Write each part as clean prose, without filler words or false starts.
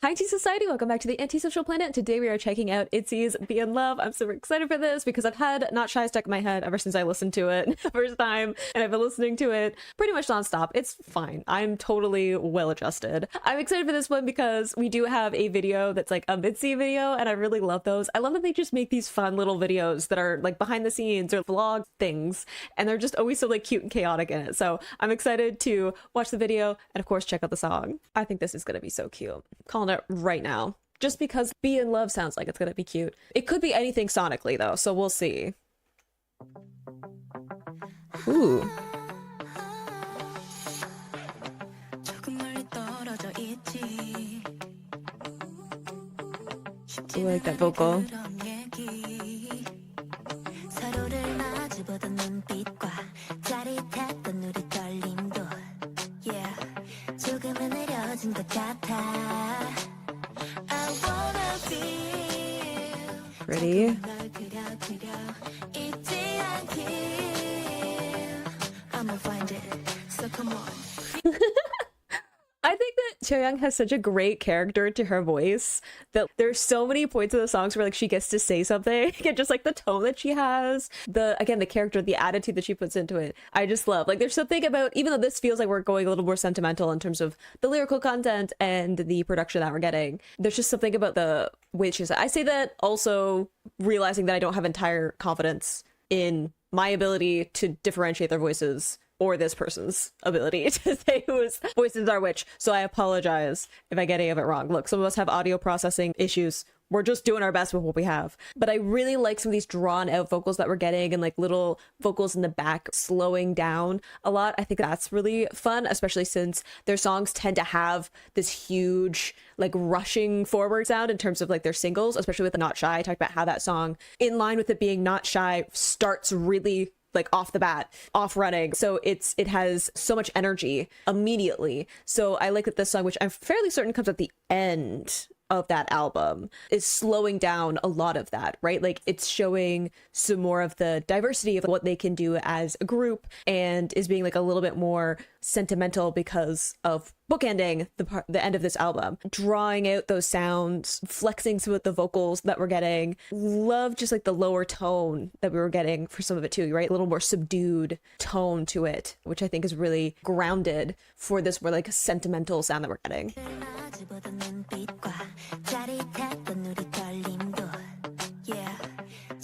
Hi Tea Society, welcome back to the Antisocial Planet. Today we are checking out ITZY's Be in Love. I'm super excited for this because I've had Not Shy stuck in my head ever since I listened to it the first time, and I've been listening to it pretty much nonstop. It's fine. I'm totally well adjusted. I'm excited for this one because we do have a video that's like a Midzy video, and I really love those. I love that they just make these fun little videos that are like behind the scenes or vlog things, and they're just always so like cute and chaotic in it. So I'm excited to watch the video and of course check out the song. I think this is gonna be so cute. Calling it right now. Just because Be in Love sounds like it's gonna be cute. It could be anything sonically though, so we'll see. Ooh. I like that vocal. Pretty. I think that Chaeyoung has such a great character to her voice that there's so many points of the songs where like she gets to say something and just like the tone that she has, the character, the attitude that she puts into it, I just love. Like there's something about, even though this feels like we're going a little more sentimental in terms of the lyrical content and the production that we're getting, there's just something about the way she's. I say that also realizing that I don't have entire confidence in my ability to differentiate their voices or this person's ability to say whose voices are which. So I apologize if I get any of it wrong. Look, some of us have audio processing issues. We're just doing our best with what we have. But I really like some of these drawn out vocals that we're getting and like little vocals in the back slowing down a lot. I think that's really fun, especially since their songs tend to have this huge like rushing forward sound in terms of like their singles, especially with Not Shy. I talked about how that song, in line with it being Not Shy, starts really like off the bat, off running. So it has so much energy immediately. So I like that this song, which I'm fairly certain comes at the end of that album, is slowing down a lot of that, right? Like it's showing some more of the diversity of what they can do as a group and is being like a little bit more sentimental because of bookending the end of this album, drawing out those sounds, flexing some of the vocals that we're getting. Love just like the lower tone that we were getting for some of it too, right? A little more subdued tone to it, which I think is really grounded for this more like sentimental sound that we're getting.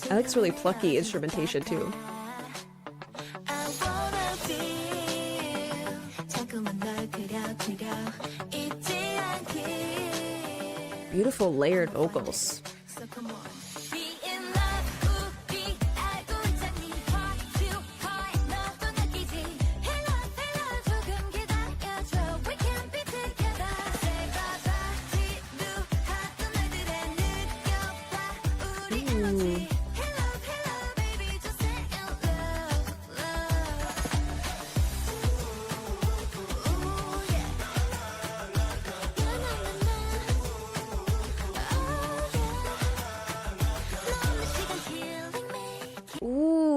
I like this really plucky instrumentation too. Beautiful layered vocals.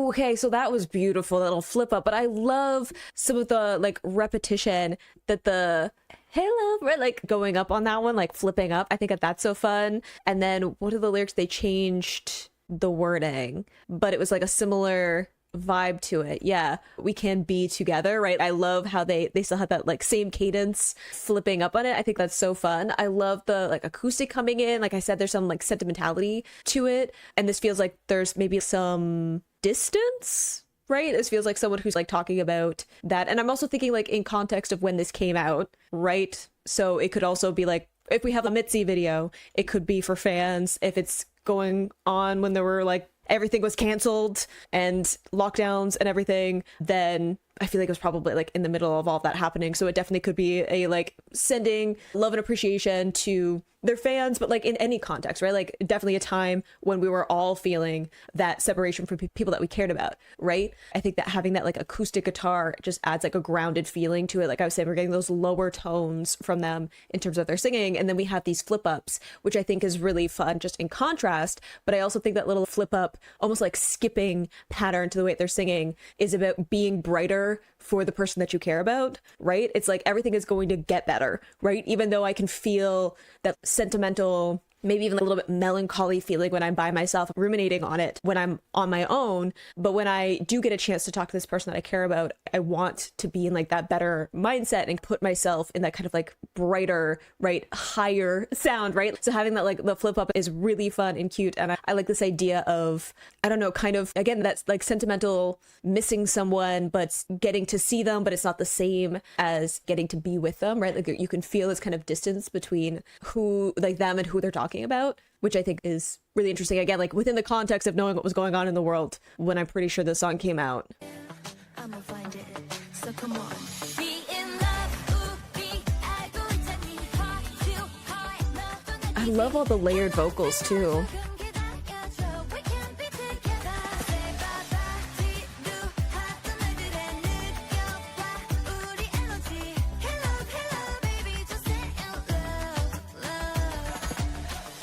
Okay, so that was beautiful, that little flip up, but I love some of the like repetition that the hello, right, like going up on that one, like flipping up. I think that that's so fun. And then what are the lyrics? They changed the wording, but it was like a similar vibe to it. Yeah, we can be together, right? I love how they still have that like same cadence flipping up on it. I think that's so fun. I love the like acoustic coming in. Like I said, there's some like sentimentality to it, and this feels like there's maybe some distance, right? This feels like someone who's like talking about that. And I'm also thinking like in context of when this came out, right? So it could also be like, if we have a Midzy video, it could be for fans. If it's going on when there were like everything was canceled and lockdowns and everything, then I feel like it was probably like in the middle of all of that happening. So it definitely could be a like sending love and appreciation to their fans, but like in any context, right? Like definitely a time when we were all feeling that separation from people that we cared about, right? I think that having that like acoustic guitar just adds like a grounded feeling to it. Like I was saying, we're getting those lower tones from them in terms of their singing. And then we have these flip ups, which I think is really fun just in contrast. But I also think that little flip up, almost like skipping pattern to the way they're singing is about being brighter better for the person that you care about, right? It's like everything is going to get better, right? Even though I can feel that sentimental, maybe even a little bit melancholy feeling when I'm by myself, ruminating on it when I'm on my own. But when I do get a chance to talk to this person that I care about, I want to be in like that better mindset and put myself in that kind of like brighter, right, higher sound, right? So having that like the flip up is really fun and cute. And I like this idea of, I don't know, kind of, again, that's like sentimental, missing someone, but getting to see them, but it's not the same as getting to be with them, right? Like you can feel this kind of distance between who, like them and who they're talking about, which I think is really interesting. Again, like within the context of knowing what was going on in the world when I'm pretty sure this song came out. I'ma find it. So come on. I love all the layered vocals too.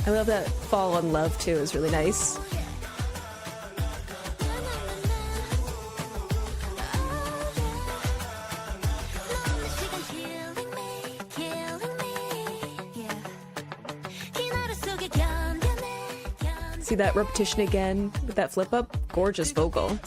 I love that fall in love too is really nice. See that repetition again with that flip up? Gorgeous vocal.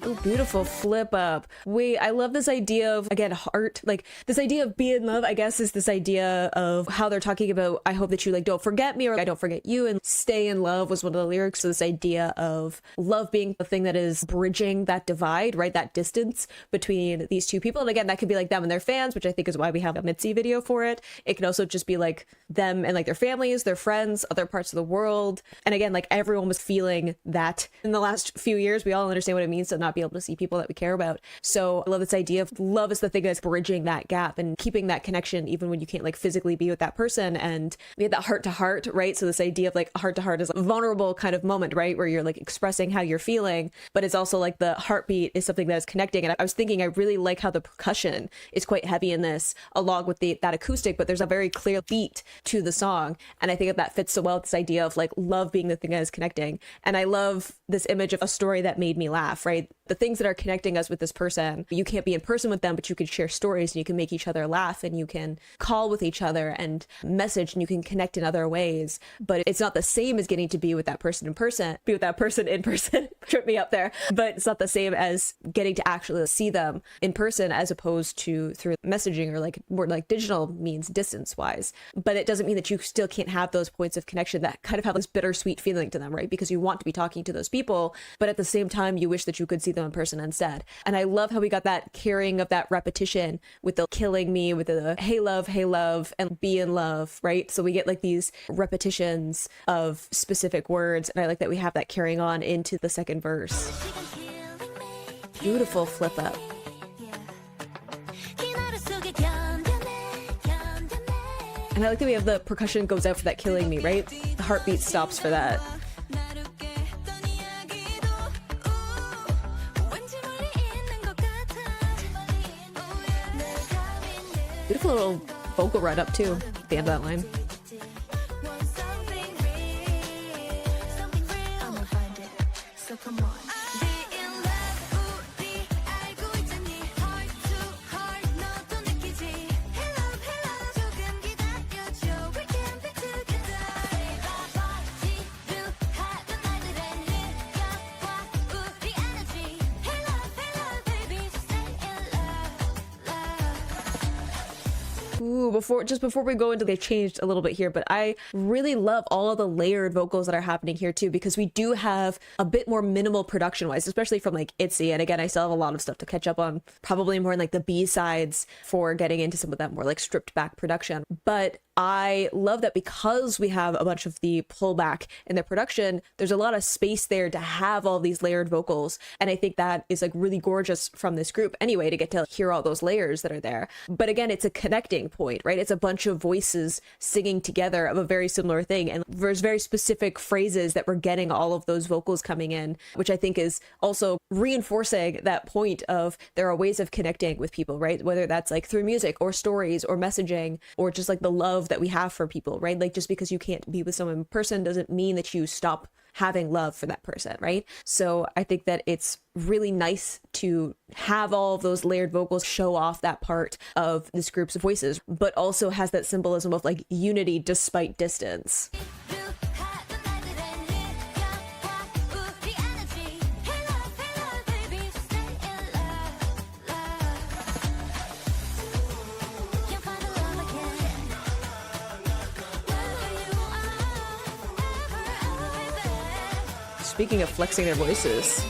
Oh, beautiful flip up. Wait, I love this idea of, again, heart, like this idea of be in love, I guess, is this idea of how they're talking about, I hope that you like don't forget me, or I don't forget you, and stay in love was one of the lyrics. So this idea of love being the thing that is bridging that divide, right? That distance between these two people. And again, that could be like them and their fans, which I think is why we have a Midzy video for it. It can also just be like them and like their families, their friends, other parts of the world. And again, like everyone was feeling that in the last few years. We all understand what it means to not be able to see people that we care about. So I love this idea of love is the thing that's bridging that gap and keeping that connection even when you can't like physically be with that person. And we had that heart to heart, right? So this idea of like heart to heart is a vulnerable kind of moment, right? Where you're like expressing how you're feeling, but it's also like the heartbeat is something that is connecting. And I was thinking, I really like how the percussion is quite heavy in this along with that acoustic, but there's a very clear beat to the song. And I think that fits so well with this idea of like love being the thing that is connecting. And I love this image of a story that made me laugh, right? The things that are connecting us with this person, you can't be in person with them, but you can share stories and you can make each other laugh and you can call with each other and message and you can connect in other ways. But it's not the same as getting to be with that person in person, trip me up there. But it's not the same as getting to actually see them in person as opposed to through messaging or like more like digital means distance wise. But it doesn't mean that you still can't have those points of connection that kind of have this bittersweet feeling to them, right? Because you want to be talking to those people, but at the same time, you wish that you could see them in person instead. And I love how we got that carrying of that repetition with the killing me, with the hey love, and be in love, right? So we get like these repetitions of specific words. And I like that we have that carrying on into the second verse. Beautiful flip up. And I like that we have the percussion goes out for that killing me, right? The heartbeat stops for that. Beautiful little vocal run up too at the end of that line. Ooh, before we go into, they changed a little bit here, but I really love all of the layered vocals that are happening here too, because we do have a bit more minimal production wise, especially from like ITZY. And again, I still have a lot of stuff to catch up on, probably more in like the B-sides for getting into some of that more like stripped back production. But I love that because we have a bunch of the pullback in the production, there's a lot of space there to have all these layered vocals. And I think that is like really gorgeous from this group anyway, to get to hear all those layers that are there. But again, it's a connecting point, right? It's a bunch of voices singing together of a very similar thing. And there's very specific phrases that we're getting all of those vocals coming in, which I think is also reinforcing that point of there are ways of connecting with people, right? Whether that's like through music or stories or messaging or just like the love love that we have for people, right? Like just because you can't be with someone in person doesn't mean that you stop having love for that person, right? So I think that it's really nice to have all of those layered vocals show off that part of this group's voices, but also has that symbolism of like unity despite distance. Speaking of flexing their voices,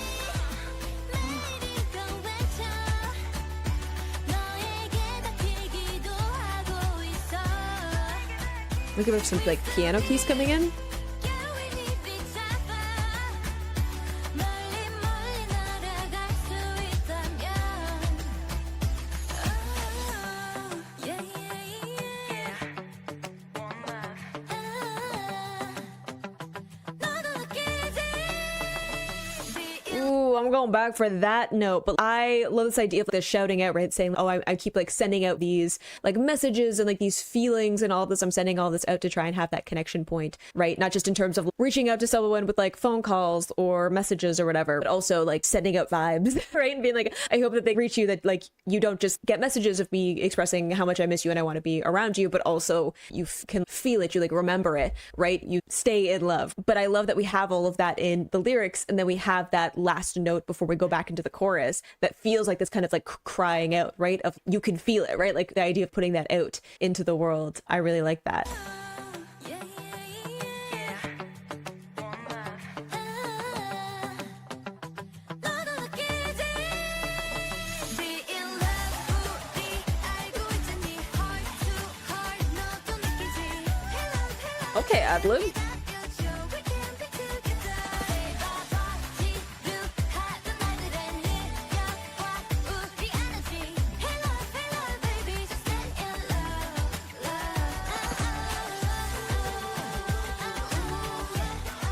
look at some like piano keys coming in. I'm going back for that note, but I love this idea of the shouting out, right? Saying, oh, I keep like sending out these like messages and like these feelings and all this. I'm sending all this out to try and have that connection point, right? Not just in terms of reaching out to someone with like phone calls or messages or whatever, but also like sending out vibes, right? And being like, I hope that they reach you, that like you don't just get messages of me expressing how much I miss you and I want to be around you, but also you can feel it, you like remember it, right? You stay in love. But I love that we have all of that in the lyrics, and then we have that last note before we go back into the chorus that feels like this kind of like crying out, right? Of you can feel it, right? Like the idea of putting that out into the world. I really like that. Okay, ad-lib.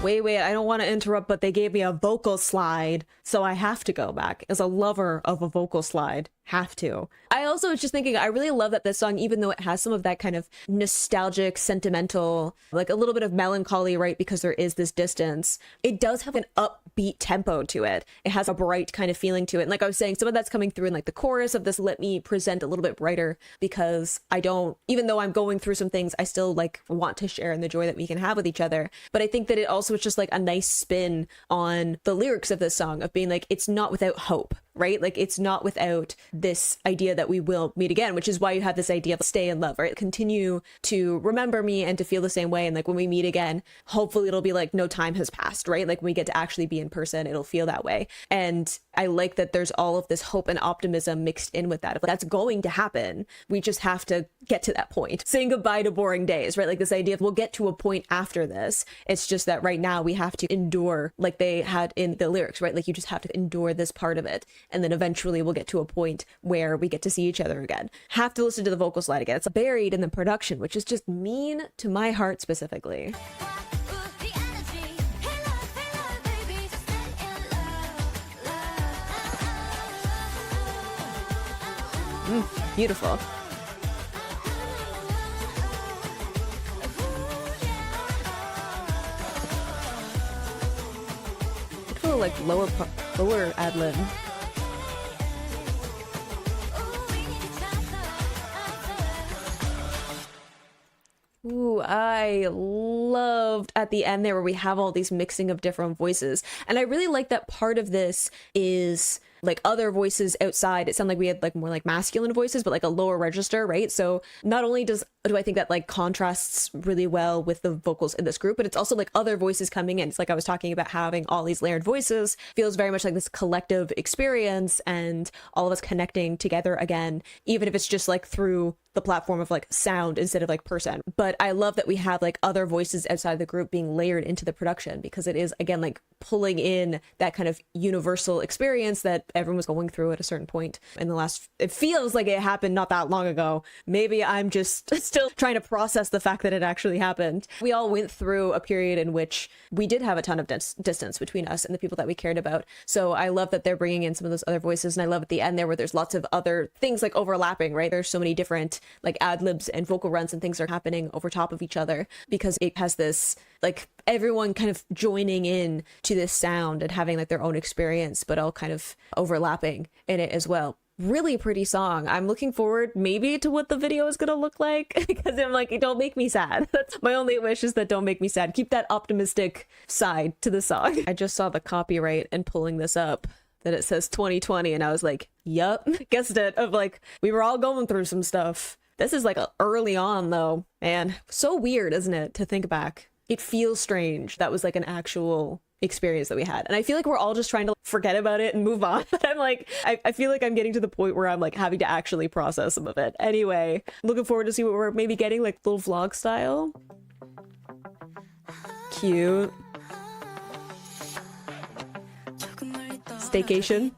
Wait, I don't want to interrupt, but they gave me a vocal slide, so I have to go back. As a lover of a vocal slide, have to. I also was just thinking, I really love that this song, even though it has some of that kind of nostalgic, sentimental, like a little bit of melancholy, right? Because there is this distance, it does have an upbeat tempo to it. It has a bright kind of feeling to it. And like I was saying, some of that's coming through in like the chorus of this, let me present a little bit brighter, because I don't, even though I'm going through some things, I still like want to share in the joy that we can have with each other. But I think that it also is just like a nice spin on the lyrics of this song of being like, it's not without hope, right? Like it's not without this idea that we will meet again, which is why you have this idea of stay in love, right? Continue to remember me and to feel the same way. And like when we meet again, hopefully it'll be like no time has passed, right? Like when we get to actually be in person, it'll feel that way. And I like that there's all of this hope and optimism mixed in with that. That's going to happen. We just have to get to that point. Saying goodbye to boring days, right? Like this idea of we'll get to a point after this. It's just that right now we have to endure, like they had in the lyrics, right? Like you just have to endure this part of it. And then eventually we'll get to a point where we get to see each other again. Have to listen to the vocal slide again. It's buried in the production, which is just mean to my heart specifically. Beautiful. Look at the like lower ad lib. Ooh, I loved at the end there where we have all these mixing of different voices. And I really like that part of this is like other voices outside. It sounded like we had like more like masculine voices, but like a lower register, right? So not only do I think that like contrasts really well with the vocals in this group, but it's also like other voices coming in. It's like I was talking about having all these layered voices feels very much like this collective experience and all of us connecting together again, even if it's just like through the platform of like sound instead of like person. But I love that we have like other voices outside the group being layered into the production, because it is again like pulling in that kind of universal experience that everyone was going through at a certain point in the last, it feels like it happened not that long ago. Maybe I'm just still trying to process the fact that it actually happened. We all went through a period in which we did have a ton of distance between us and the people that we cared about. So I love that they're bringing in some of those other voices, and I love at the end there where there's lots of other things like overlapping, right? There's so many different like ad libs and vocal runs and things are happening over top of each other because it has this like everyone kind of joining in to this sound and having like their own experience, but all kind of overlapping in it as well. Really pretty song. I'm looking forward maybe to what the video is gonna look like because I'm like, don't make me sad. That's my only wish, is that don't make me sad. Keep that optimistic side to the song. I just saw the copyright and pulling this up that it says 2020 and I was like, yup, guessed it, of like we were all going through some stuff. This is like early on though, man. So weird, isn't it, to think back? It feels strange. That was like an actual experience that we had. And I feel like we're all just trying to forget about it and move on. But I'm like, I feel like I'm getting to the point where I'm like having to actually process some of it. Anyway, looking forward to see what we're maybe getting, like little vlog style. Cute. Staycation.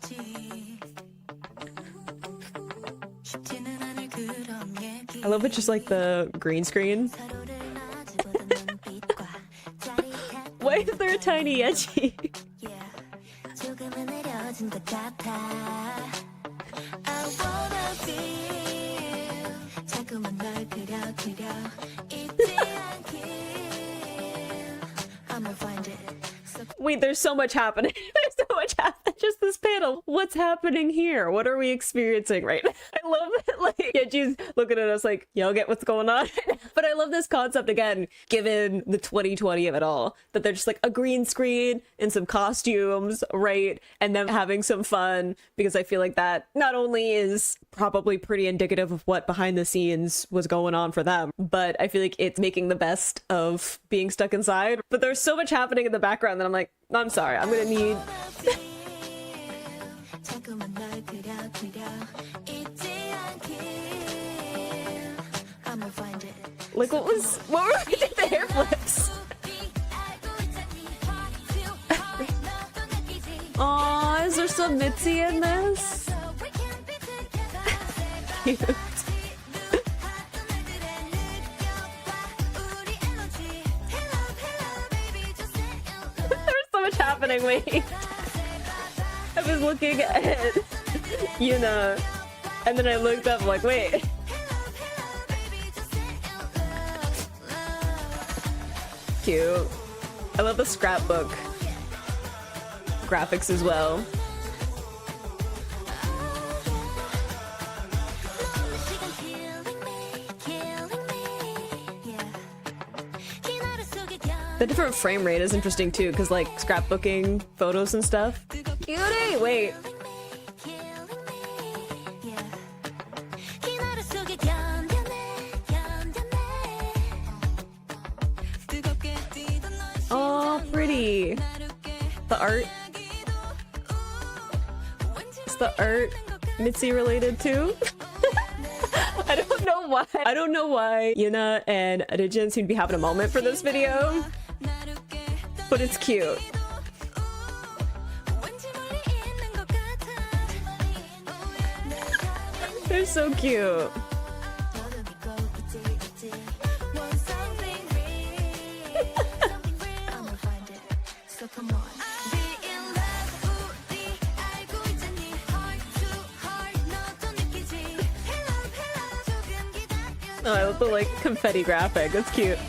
I love it, just like the green screen. Why is there a tiny edgy? Wait, there's so much happening. There's so much happening. Just this panel. What's happening here? What are we experiencing right now? I love it. Like, yeah, she's looking at us like, y'all get what's going on? But I love this concept again, given the 2020 of it all, that they're just like a green screen and some costumes, right? And them having some fun, because I feel like that not only is probably pretty indicative of what behind the scenes was going on for them, but I feel like it's making the best of being stuck inside. But there's so much happening in the background that I'm like, I'm sorry, I'm gonna need like what were we doing, the hair flips? Aw, is there some Midzy in this? Cute. There's so much happening, wait. I was looking at Yuna, and then I looked up like, wait. Cute. I love the scrapbook graphics as well. The different frame rate is interesting too, because like scrapbooking photos and stuff. Cutie! Wait. Oh, pretty. The art. Is the art Midzy related too? I don't know why. I don't know why Yuna and Adijin seem to be having a moment for this video, but it's cute. They're so cute. Oh, I love the like confetti graphic. That's cute.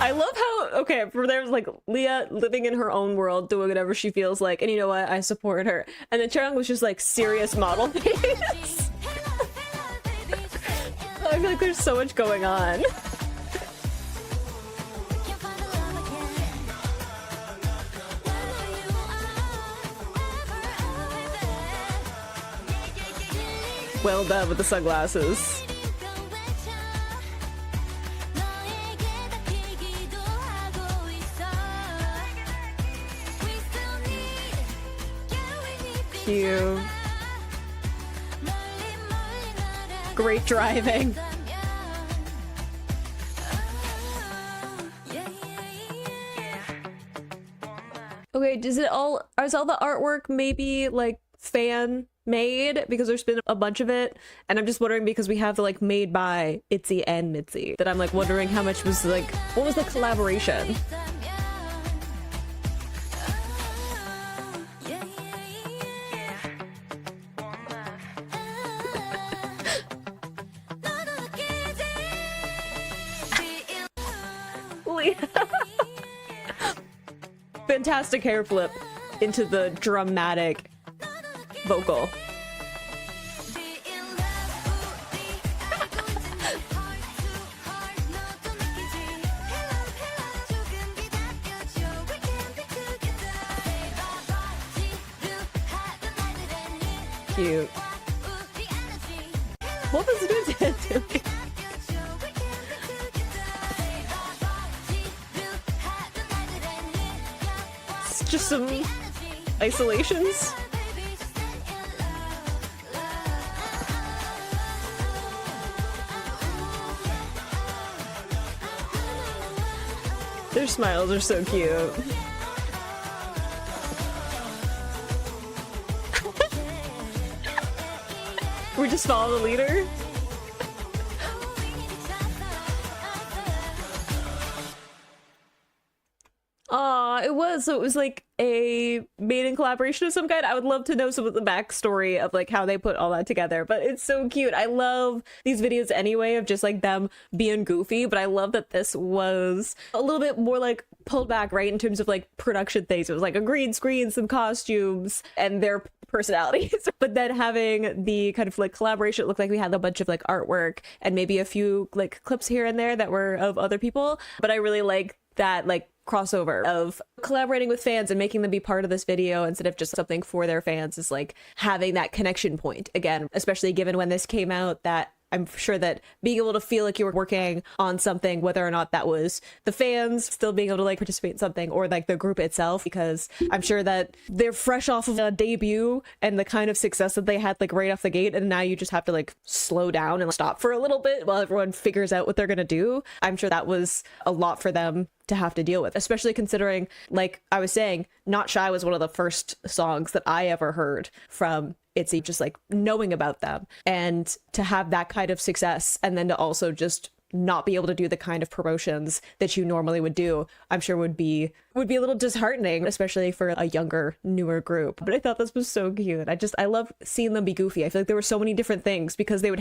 I love how, okay, for there's like Leah living in her own world, doing whatever she feels like, and you know what, I support her. And then Chaeyoung was just like serious model face. I feel like there's so much going on. Well done with the sunglasses. cute. Great driving. Okay, is all the artwork maybe like fan made? Because there's been a bunch of it, and I'm just wondering because we have the like made by ITZY and Midzy, that I'm like wondering how much was like, what was the collaboration? Fantastic hair flip into the dramatic vocal. Cute. What was it doing? Just some isolations. Their smiles are so cute. We just follow the leader. It was. So it was like a made in collaboration of some kind. I would love to know some of the backstory of like how they put all that together, but it's so cute. I love these videos anyway of just like them being goofy, but I love that this was a little bit more like pulled back, right, in terms of like production things. It was like a green screen, some costumes, and their personalities, but then having the kind of like collaboration, it looked like we had a bunch of like artwork and maybe a few like clips here and there that were of other people. But I really like that like crossover of collaborating with fans and making them be part of this video instead of just something for their fans, is like having that connection point again, especially given when this came out, that I'm sure that being able to feel like you were working on something, whether or not that was the fans still being able to like participate in something or like the group itself, because I'm sure that they're fresh off of a debut and the kind of success that they had like right off the gate, and now you just have to like slow down and stop for a little bit while everyone figures out what they're gonna do. I'm sure that was a lot for them to have to deal with, especially considering, like I was saying, Not Shy was one of the first songs that I ever heard from ITZY, just like knowing about them, and to have that kind of success and then to also just not be able to do the kind of promotions that you normally would do, I'm sure would be a little disheartening, especially for a younger, newer group. But I thought this was so cute. I love seeing them be goofy. I feel like there were so many different things because there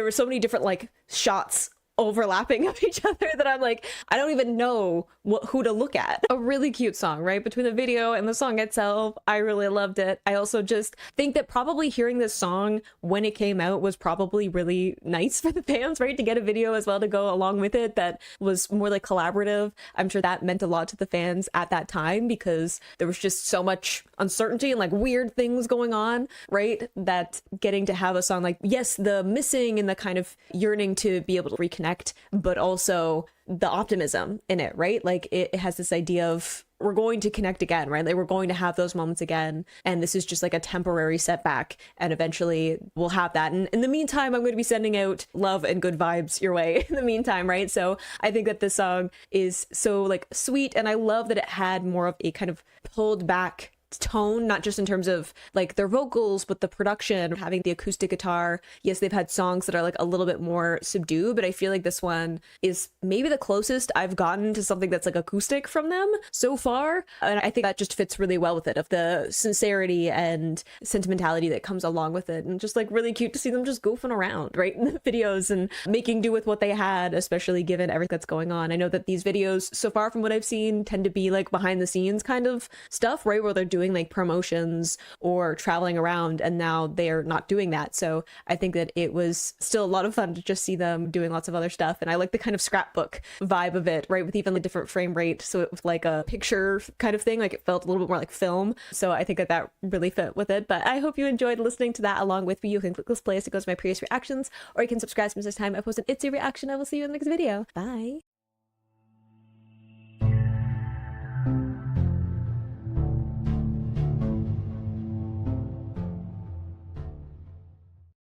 were so many different like shots overlapping of each other that I'm like, I don't even know who to look at. A really cute song, right? Between the video and the song itself, I really loved it. I also just think that probably hearing this song when it came out was probably really nice for the fans, right? To get a video as well to go along with it that was more like collaborative. I'm sure that meant a lot to the fans at that time because there was just so much uncertainty and like weird things going on, right? That getting to have a song like, yes, the missing and the kind of yearning to be able to reconnect, but also the optimism in it, right? Like it has this idea of we're going to connect again, right? Like we're going to have those moments again, and this is just like a temporary setback, and eventually we'll have that. And in the meantime, I'm going to be sending out love and good vibes your way in the meantime, right? So I think that this song is so like sweet, and I love that it had more of a kind of pulled back tone, not just in terms of like their vocals, but the production, having the acoustic guitar. Yes, they've had songs that are like a little bit more subdued, but I feel like this one is maybe the closest I've gotten to something that's like acoustic from them so far, and I think that just fits really well with it, of the sincerity and sentimentality that comes along with it, and just like really cute to see them just goofing around right in the videos and making do with what they had, especially given everything that's going on. I know that these videos so far from what I've seen tend to be like behind the scenes kind of stuff, right, where they're doing like promotions or traveling around, and now they're not doing that. So I think that it was still a lot of fun to just see them doing lots of other stuff, and I like the kind of scrapbook vibe of it, right, with even the different frame rate, so it was like a picture kind of thing, like it felt a little bit more like film. So I think that that really fit with it. But I hope you enjoyed listening to that along with me. You can click this playlist to go to my previous reactions, or you can subscribe. Since this time I post an ITZY reaction. I will see you in the next video. Bye.